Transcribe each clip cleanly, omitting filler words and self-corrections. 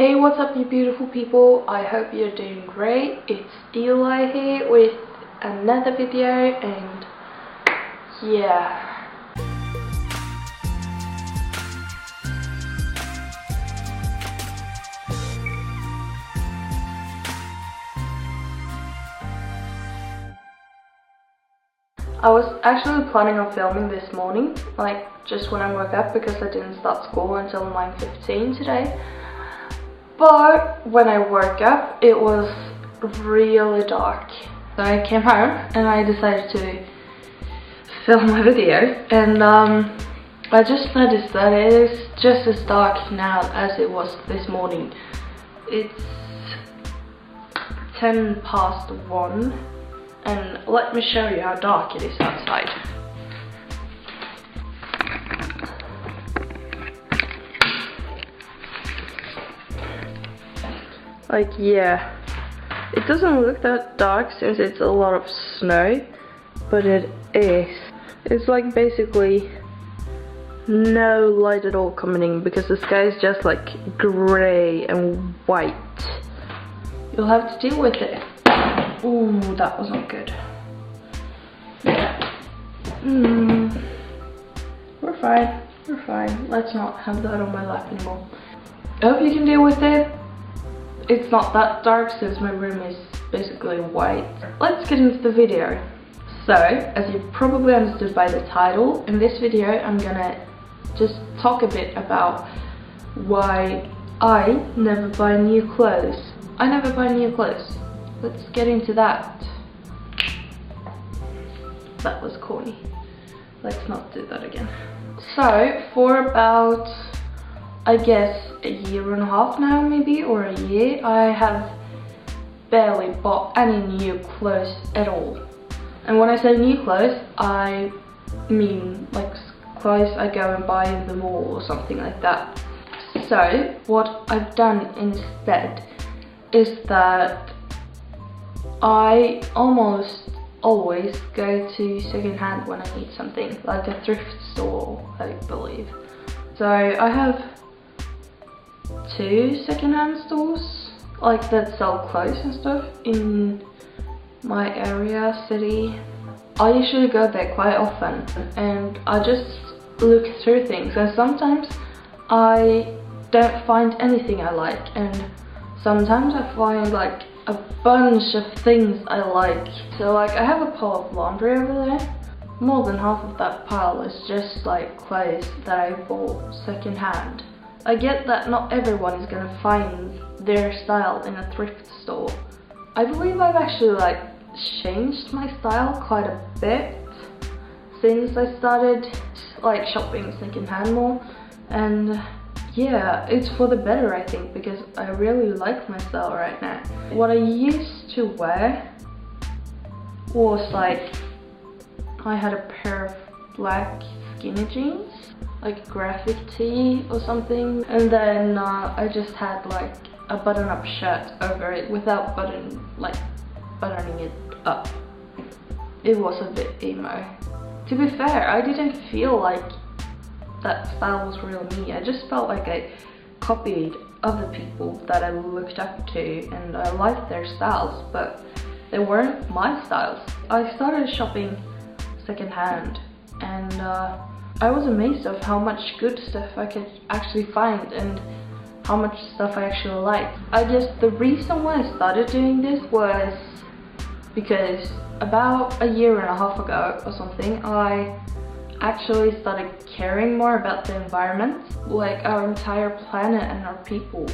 Hey, what's up you beautiful people? I hope you're doing great. It's Eli here with another video, and yeah. I was actually planning on filming this morning, like just when I woke up, because I didn't start school until 9:15 today. But when I woke up, it was really dark. So I came home and I decided to film my video, and I just noticed that it is just as dark now as it was this morning. It's 1:10 and let me show you how dark it is outside. Like, yeah, it doesn't look that dark since it's a lot of snow, but it is. It's like basically no light at all coming in because the sky is just like grey and white. You'll have to deal with it. Ooh, that was not good. Yeah. We're fine. We're fine. Let's not have that on my lap anymore. I hope you can deal with it. It's not that dark since my room is basically white. Let's get into the video. So, as you probably understood by the title, in this video I'm gonna just talk a bit about why I never buy new clothes. I never buy new clothes. Let's get into that. That was corny. Let's not do that again. So, for about, I guess, a year and a half now, maybe, or a year, I have barely bought any new clothes at all. And when I say new clothes, I mean like clothes I go and buy in the mall or something like that. So what I've done instead is that I almost always go to secondhand when I need something, like a thrift store, I believe. So I have 2 secondhand stores like that sell clothes and stuff in my area, city. I usually go there quite often and I just look through things, and sometimes I don't find anything I like, and sometimes I find like a bunch of things I like. So like I have a pile of laundry over there. More than half of that pile is just like clothes that I bought secondhand. I get that not everyone is gonna find their style in a thrift store. I believe I've actually like changed my style quite a bit since I started like shopping secondhand more, and yeah, it's for the better I think, because I really like my style right now. What I used to wear was like, I had a pair of black skinny jeans, like graphic tee or something, and then I just had like a button-up shirt over it without buttoning it up. It was a bit emo. To be fair, I didn't feel like that style was real me. I just felt like I copied other people that I looked up to, and I liked their styles, but they weren't my styles. I started shopping secondhand, and I was amazed of how much good stuff I could actually find and how much stuff I actually liked. I guess the reason why I started doing this was because about a year and a half ago or something, I actually started caring more about the environment, like our entire planet and our people.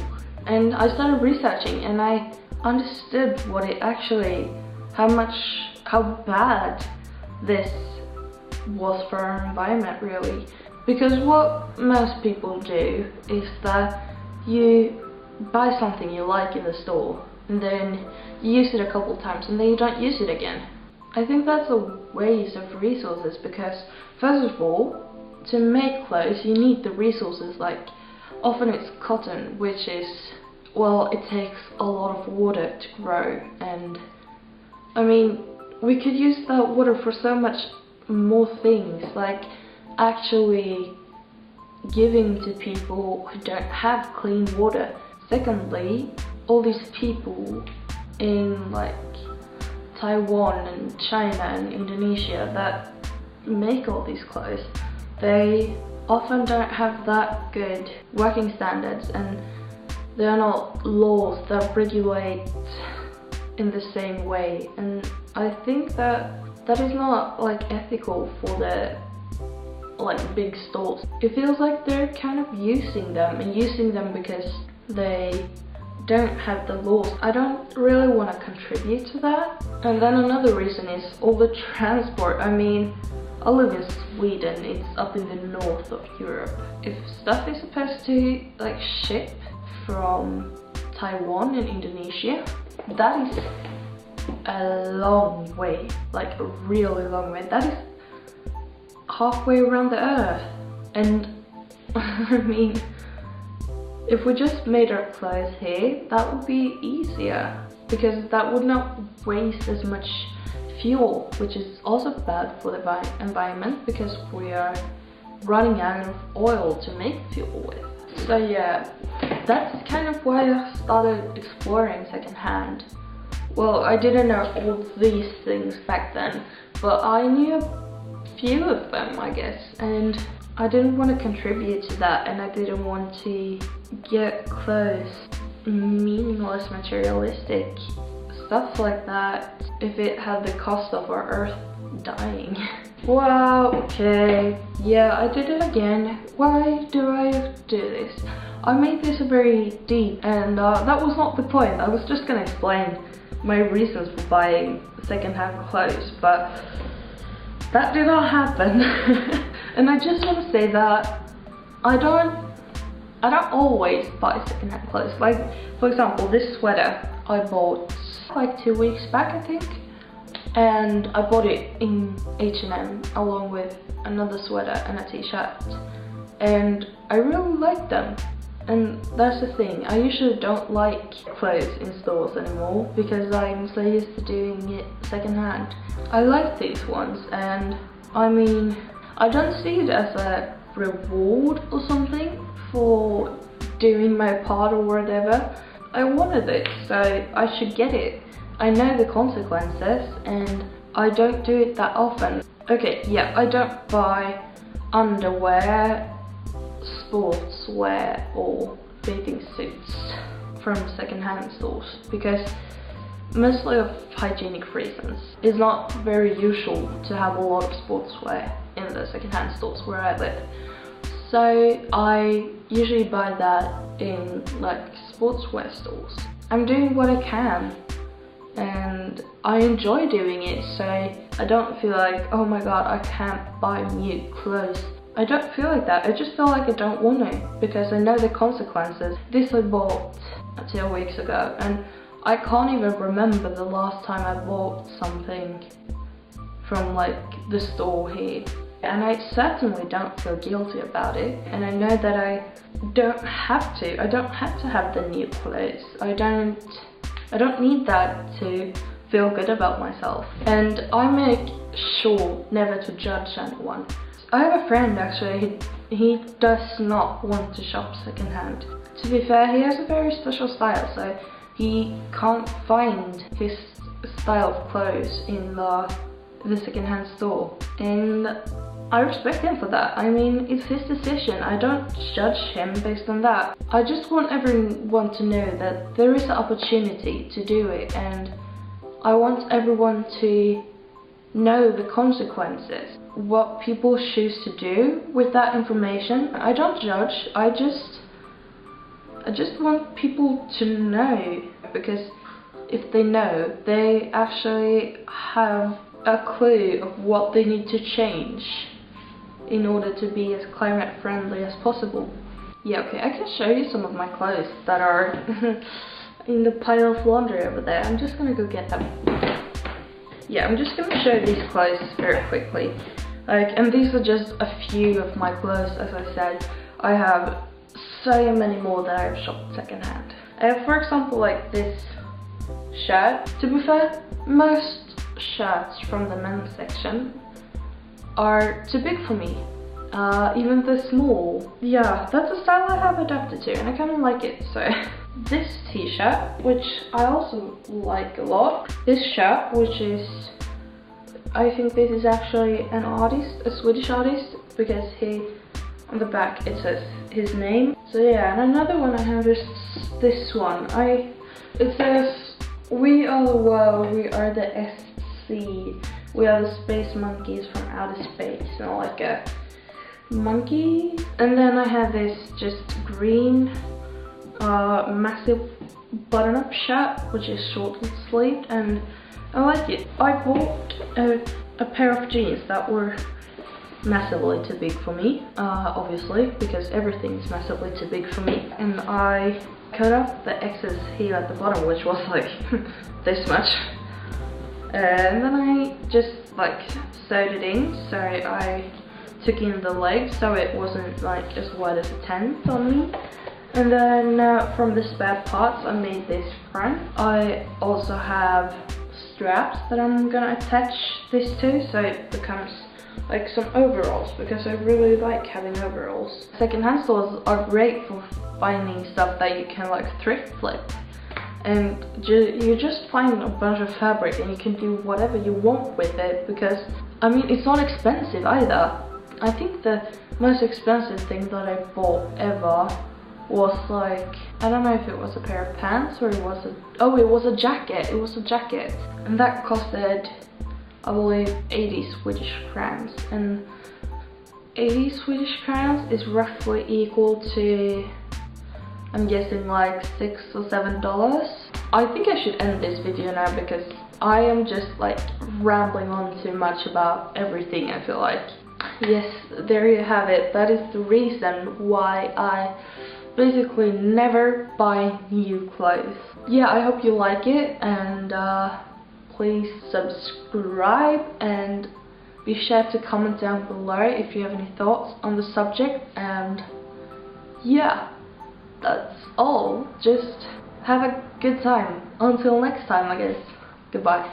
And I started researching, and I understood what it actually, how bad this was for our environment really. Because what most people do is that you buy something you like in the store and then you use it a couple times and then you don't use it again. I think that's a waste of resources, because first of all, to make clothes you need the resources, like often it's cotton, which is, well, it takes a lot of water to grow, and I mean, we could use that water for so much more things, like actually giving to people who don't have clean water. Secondly, all these people in like Taiwan and China and Indonesia that make all these clothes, they often don't have that good working standards, and there are not laws that regulate in the same way. And I think that that is not like ethical for the like big stores. It feels like they're kind of using them because they don't have the laws. I don't really want to contribute to that. And then another reason is all the transport. I mean, I live in Sweden, it's up in the north of Europe. If stuff is supposed to like ship from Taiwan and Indonesia, that is a long way, like a really long way. That is halfway around the earth. And I mean, if we just made our clothes here, that would be easier, because that would not waste as much fuel, which is also bad for the environment because we are running out of oil to make fuel with. So yeah, that's kind of why I started exploring secondhand. Well, I didn't know all these things back then, but I knew a few of them, I guess, and I didn't want to contribute to that, and I didn't want to get clothes meaningless, materialistic stuff like that if it had the cost of our earth dying. Wow, okay, yeah, I did it again. Why do I do this? I made this very deep, and that was not the point. I was just gonna explain my reasons for buying secondhand clothes, but that did not happen. And I just want to say that I don't always buy secondhand clothes. Like, for example, this sweater I bought like 2 weeks back, I think, and I bought it in H&M along with another sweater and a t-shirt, and I really like them. And that's the thing, I usually don't like clothes in stores anymore because I'm so used to doing it secondhand. I like these ones, and I mean, I don't see it as a reward or something for doing my part or whatever. I wanted it, so I should get it. I know the consequences, and I don't do it that often. Okay, yeah, I don't buy underwear, sportswear or bathing suits from secondhand stores because mostly of hygienic reasons. It's not very usual to have a lot of sportswear in the secondhand stores where I live. So I usually buy that in like sportswear stores. I'm doing what I can and I enjoy doing it, so I don't feel like, oh my god, I can't buy new clothes. I don't feel like that. I just feel like I don't want to because I know the consequences. This I bought 2 weeks ago, and I can't even remember the last time I bought something from like the store here. And I certainly don't feel guilty about it, and I know that I don't have to. I don't have to have the new clothes. I don't need that to feel good about myself. And I make sure never to judge anyone. I have a friend actually, he does not want to shop secondhand. To be fair, he has a very special style, so he can't find his style of clothes in the secondhand store. And I respect him for that. I mean, it's his decision. I don't judge him based on that. I just want everyone to know that there is an opportunity to do it, and I want everyone to know the consequences, what people choose to do with that information. I don't judge, I just want people to know, because if they know, they actually have a clue of what they need to change in order to be as climate friendly as possible. Yeah, okay, I can show you some of my clothes that are in the pile of laundry over there. I'm just gonna go get them. Yeah, I'm just gonna show these clothes very quickly. And these are just a few of my clothes. As I said, I have so many more that I've shopped secondhand. For example, like this shirt. To be fair, most shirts from the men's section are too big for me. Even the small. Yeah, that's a style I have adapted to, and I kind of like it. So this t-shirt, which I also like a lot. This shirt, which is, I think this is actually an artist, a Swedish artist, because on the back it says his name. So yeah, and another one I have is this one. It says, "We are the world, we are the SC, we are the space monkeys from outer space," you know, like a monkey. And then I have this just green massive button-up shirt, which is short sleeved, and I like it. I bought a pair of jeans that were massively too big for me, obviously, because everything is massively too big for me, and I cut off the excess here at the bottom, which was like this much, and then I just like sewed it in. So I took in the leg so it wasn't like as wide as a tent on me, and then from the spare parts I made this front. I also have straps that I'm gonna attach this to, so it becomes like some overalls, because I really like having overalls. Secondhand stores are great for finding stuff that you can like thrift flip, and you just find a bunch of fabric and you can do whatever you want with it, because I mean, it's not expensive either. I think the most expensive thing that I bought ever was like, I don't know if it was a pair of pants or it was a jacket. It was a jacket, and that costed, I believe, 80 Swedish crowns, and 80 Swedish crowns is roughly equal to, I'm guessing, like $6 or $7. I think I should end this video now, because I am just like rambling on too much about everything, I feel like. Yes, there you have it. That is the reason why I basically never buy new clothes. Yeah, I hope you like it, and please subscribe, and be sure to comment down below if you have any thoughts on the subject. And yeah, that's all. Just have a good time. Until next time, I guess. Goodbye.